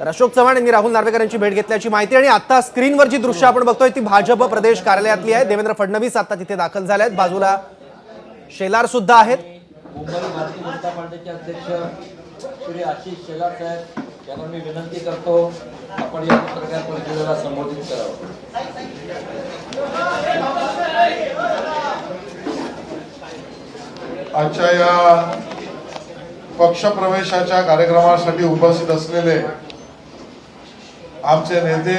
तर अशोक चव्हाण यांनी राहुल नार्वेकर यांची भेट घेतल्याची माहिती आणि आता स्क्रीनवर जी दृश्य आपण बघतोय ती भाजप प्रदेश कार्यालयातली आहे। देवेंद्र फडणवीस आता तिथे दाखल झाले आहेत, बाजूला शेलार सुद्धा आहेत। मुंबई भारतीय जनता पार्टीचे अध्यक्ष श्री आशिष शेलार साहेब यांना मी विनंती करतो आपण या पत्रकार परिषदेला संबोधित करावं। आजच्या या पक्षप्रवेशाच्या कार्यक्रमासाठी उपस्थित असलेले आमचे नेते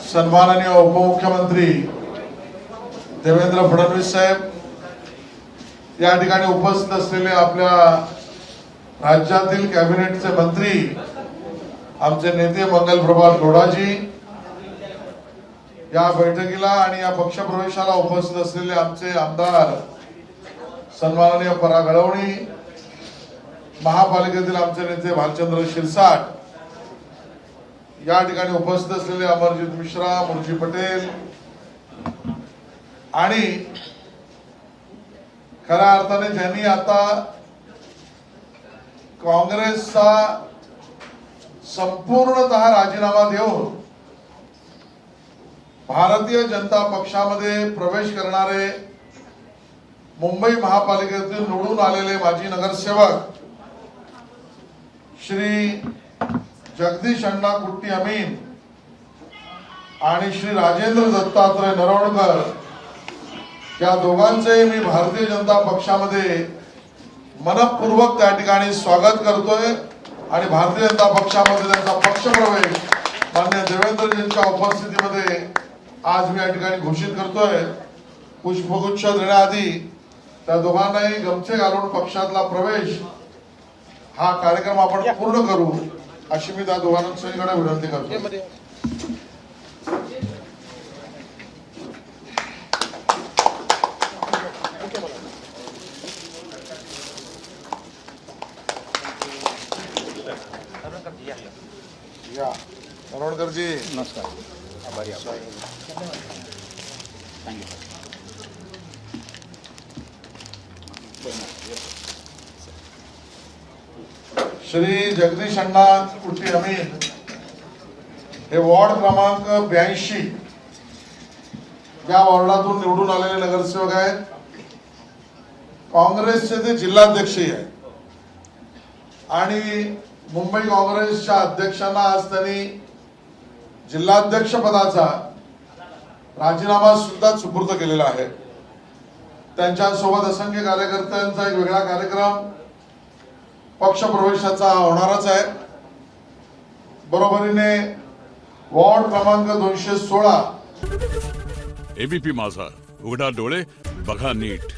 सन्माननीय उपमुख्यमंत्री देवेंद्र फडणवीस साहेब, या ठिकाणी उपस्थित असलेले आपल्या राज्यातील कॅबिनेटचे मंत्री आमचे नेते मंगलप्रभात लोढाजी, या बैठकीला आणि या पक्षप्रवेशाला उपस्थित असलेले आमचे आमदार सन्माननीय पराग अडवणी, महापालिकेतील आमचे नेते भालचंद्र शिरसाट, या ठिकाणी उपस्थित असलेले अमरजीत मिश्रा, मुर्जी पटेल आणि खऱ्या अर्थाने ज्यांनी आता काँग्रेसचा संपूर्णतः राजीनामा देऊन भारतीय जनता पक्षामध्ये प्रवेश करणारे मुंबई महापालिकेतील निवडून आलेले माजी नगरसेवक श्री जगदीश अण्णा कुट्टी अमीन आणि श्री राजेंद्र दत्तात्रय नरवणकर, या दोघांचे मी भारतीय जनता पक्षामध्ये मनपूर्वक त्या ठिकाणी स्वागत करतोय आणि भारतीय जनता पक्षामध्ये त्यांचा पक्षप्रवेश माननीय देवेंद्रजींच्या उपस्थितीमध्ये आज मी या ठिकाणी घोषित करतोय। पुष्पगुच्छ देण्याआधी त्या दोघांनाही गमछे घालून पक्षातला प्रवेश हा कार्यक्रम आपण पूर्ण करू अशी मी त्या दोघांकडे विनंती करतो। या नरवणकर जी, नमस्कार, आभारी श्री जगदीश अण्णा कुट्टी अमीन हे वॉर्ड क्रमांक 82 या वॉर्डातून निवडून आलेले नगरसेवक आहेत। काँग्रेसचे ते जिल्हाध्यक्षही आहेत आणि मुंबई काँग्रेसच्या अध्यक्षांना आज त्यांनी जिल्हाध्यक्ष पदाचा राजीनामा सुद्धा सुपूर्द केलेला आहे। त्यांच्यासोबत असंख्य कार्यकर्त्यांचा एक वेगळा कार्यक्रम पक्षप्रवेशाचा होणारच आहे। बरोबरीने वॉर्ड क्रमांक 216 एबीपी माझा, उघडा डोळे बघा नीट।